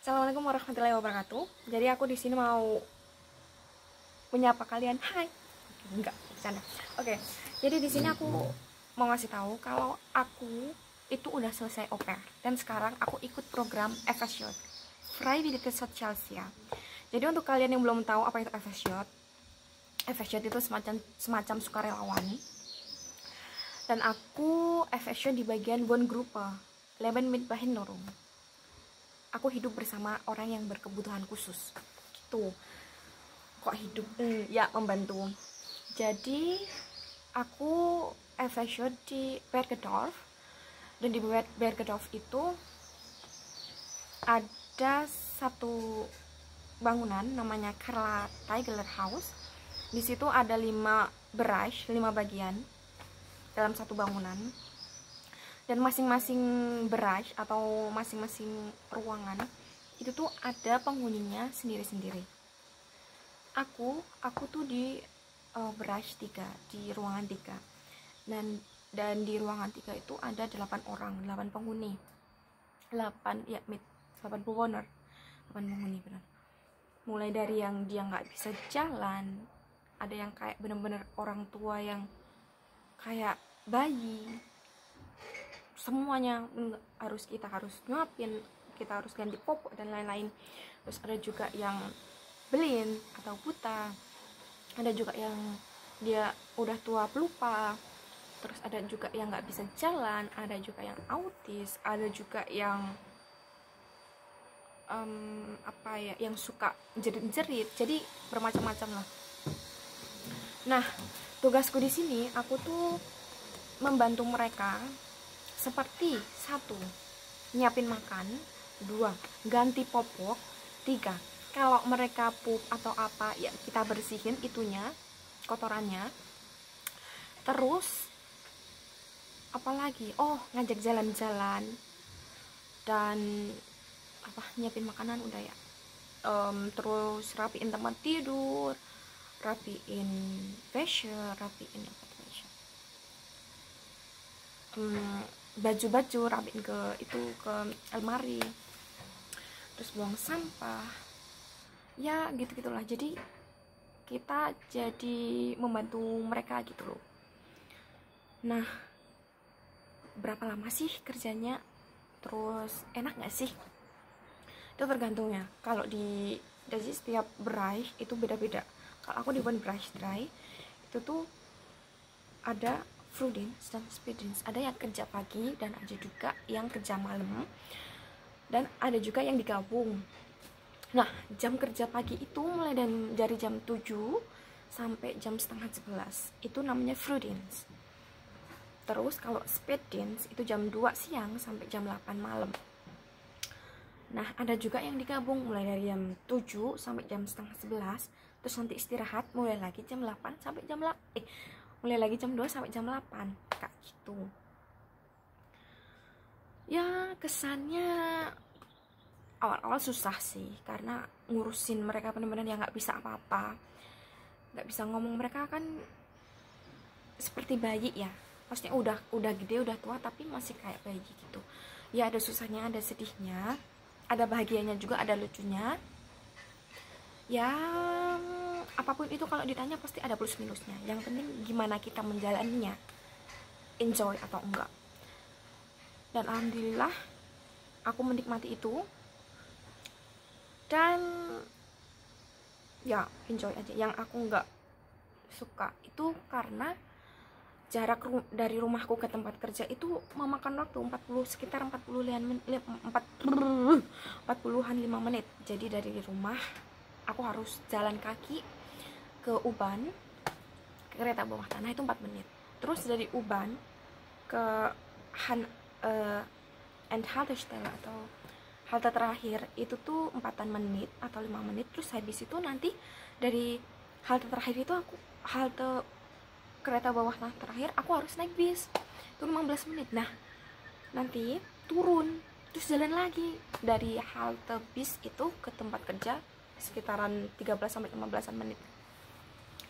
Assalamualaikum warahmatullahi wabarakatuh. Jadi aku di sini mau menyapa kalian. Hai. Enggak, bercanda. Oke. Jadi di sini aku mau ngasih tahu kalau aku itu udah selesai au pair dan sekarang aku ikut program FSJ, Vrijwillige Socialia. Jadi untuk kalian yang belum tahu apa itu FSJ itu semacam sukarelawan. Dan aku FSJ di bagian woonggroepen, Leven met behindering. Aku hidup bersama orang yang berkebutuhan khusus gitu. Kok hidup ya membantu. Jadi aku FSJ di Bergedorf, dan di Bergedorf itu ada satu bangunan namanya Carla Tigeler House. Di situ ada 5 bagian dalam satu bangunan. Dan masing-masing barrage atau masing-masing ruangan itu tuh ada penghuninya sendiri-sendiri. Aku tuh di barrage 3, di ruangan 3. Dan di ruangan 3 itu ada 8 orang, 8 penghuni. 8 bewoner. 8 penghuni benar. Mulai dari yang dia nggak bisa jalan, ada yang kayak bener-bener orang tua yang kayak bayi. Semuanya kita harus nyuapin, kita harus ganti popok dan lain-lain. Terus ada juga yang blind atau buta, ada juga yang dia udah tua pelupa, terus ada juga yang nggak bisa jalan, ada juga yang autis, ada juga yang yang suka jerit-jerit. Jadi bermacam-macam lah. Nah, tugasku di sini aku tuh membantu mereka seperti 1, nyiapin makan, 2, ganti popok, 3, kalau mereka pup atau apa ya kita bersihin itunya, kotorannya. Terus apalagi, ngajak jalan-jalan dan nyiapin makanan udah ya. Terus rapiin tempat tidur, rapiin facial, rapiin baju-baju, rapiin ke almari, terus buang sampah ya, gitu-gitulah. Jadi kita jadi membantu mereka gitu loh. Nah, berapa lama sih kerjanya, terus enak gak sih? Itu tergantungnya. Kalau dari setiap berai itu beda-beda. Kalau aku di one brush dry itu tuh ada Frudins dan Spedins. Ada yang kerja pagi dan ada juga yang kerja malam, dan ada juga yang digabung. Nah, jam kerja pagi itu mulai dari jam 7 sampai jam setengah 11 itu namanya Frudins. Terus kalau Spedins itu jam 2 siang sampai jam 8 malam. Nah, ada juga yang digabung mulai dari jam 7 sampai jam setengah 11, terus nanti istirahat mulai lagi jam 8 sampai jam mulai lagi jam 2 sampai jam 8, kayak gitu. Ya, kesannya awal-awal susah sih, karena ngurusin mereka bener-bener yang nggak bisa apa-apa, nggak bisa ngomong. Mereka kan seperti bayi ya, maksudnya udah gede, udah tua, tapi masih kayak bayi gitu. Ya, ada susahnya, ada sedihnya, ada bahagianya juga, ada lucunya. Ya, apapun itu kalau ditanya pasti ada plus minusnya. Yang penting gimana kita menjalaninya, enjoy atau enggak. Dan alhamdulillah aku menikmati itu, dan ya enjoy aja. Yang aku enggak suka itu karena jarak dari rumahku ke tempat kerja itu memakan waktu sekitar 40-an 5 menit. Jadi dari rumah aku harus jalan kaki ke U-Bahn, ke kereta bawah tanah itu 4 menit. Terus dari U-Bahn ke Endhaltestelle atau halte terakhir itu tuh 4 menit atau 5 menit. Terus habis itu nanti dari halte terakhir itu halte kereta bawah tanah terakhir aku harus naik bis itu 15 menit. Nah, nanti turun terus jalan lagi dari halte bis itu ke tempat kerja sekitaran 13-15 menit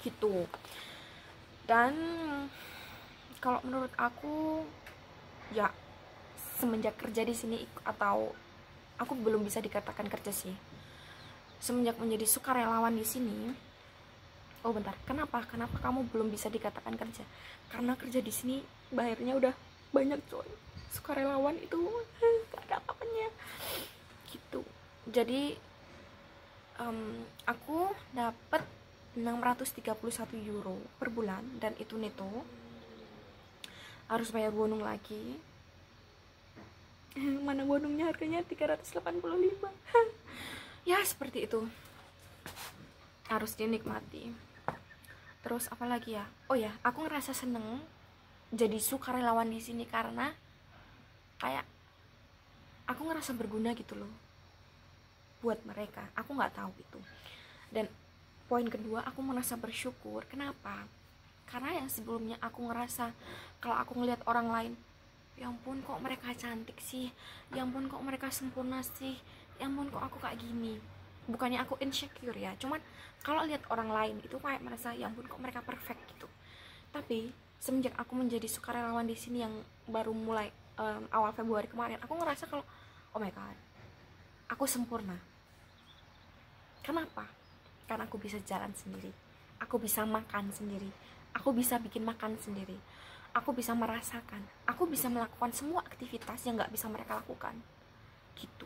gitu. Dan kalau menurut aku ya, semenjak kerja di sini atau aku belum bisa dikatakan kerja sih. Semenjak menjadi sukarelawan di sini, oh bentar, kenapa kamu belum bisa dikatakan kerja? Karena kerja di sini bayarnya udah banyak coy. Sukarelawan itu gak ada apa-apanya gitu. Jadi aku dapat 631 euro per bulan, dan itu neto. Harus bayar bonung lagi. Mana bonungnya, harganya 385. Ya seperti itu, harus dinikmati. Terus apa lagi ya, oh ya, aku ngerasa seneng jadi sukarelawan di sini karena kayak aku ngerasa berguna gitu loh buat mereka. Aku nggak tahu itu. Dan poin kedua, aku merasa bersyukur. Kenapa? Karena yang sebelumnya aku ngerasa kalau aku ngelihat orang lain, ya ampun kok mereka cantik sih, ya ampun kok mereka sempurna sih, ya ampun kok aku kayak gini. Bukannya aku insecure ya, cuman kalau lihat orang lain itu kayak merasa ya ampun kok mereka perfect gitu. Tapi semenjak aku menjadi sukarelawan di sini yang baru mulai awal Februari kemarin, aku ngerasa kalau oh my god, aku sempurna. Kenapa? Karena aku bisa jalan sendiri, aku bisa makan sendiri, aku bisa bikin makan sendiri, aku bisa merasakan, aku bisa melakukan semua aktivitas yang gak bisa mereka lakukan gitu.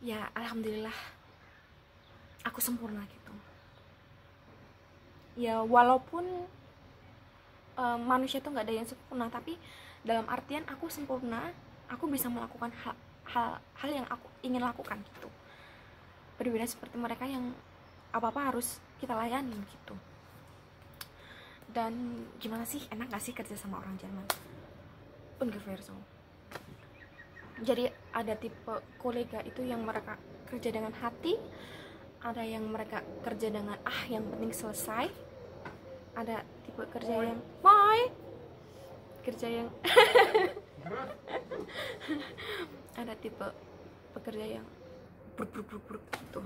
Ya alhamdulillah, aku sempurna gitu. Ya walaupun manusia tuh gak ada yang sempurna, tapi dalam artian aku sempurna, aku bisa melakukan hal yang aku ingin lakukan gitu. Berbeda seperti mereka yang apa-apa harus kita layanin gitu. Dan gimana sih, enak gak sih kerja sama orang Jerman? Ungefähr so. Jadi ada tipe kolega itu yang mereka kerja dengan hati, ada yang mereka kerja dengan yang penting selesai, ada tipe kerja yang kerja yang ada tipe pekerja yang bruk gitu.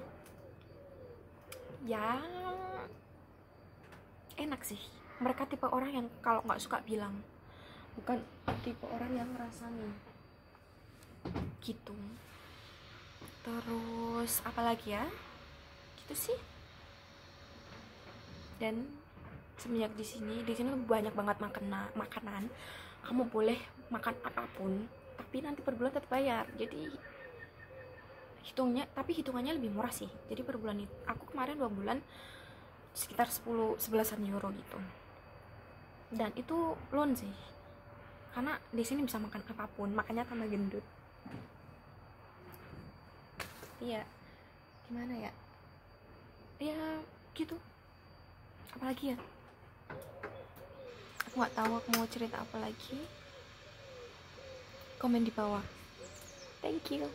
Ya enak sih, mereka tipe orang yang kalau nggak suka bilang, bukan tipe orang yang ngerasain gitu. Terus apalagi ya, gitu sih. Dan semenjak di sini banyak banget makanan. Kamu boleh makan apapun, tapi nanti per bulan tetap bayar. Jadi hitungannya lebih murah sih. Jadi per bulan itu aku kemarin 2 bulan sekitar 10-11 euro gitu. Dan itu loan sih. Karena di sini bisa makan apapun, makanya tambah gendut. Iya. Gimana ya? Ya gitu. Apalagi ya? Aku nggak tahu aku mau cerita apa lagi. Komen di bawah. Thank you.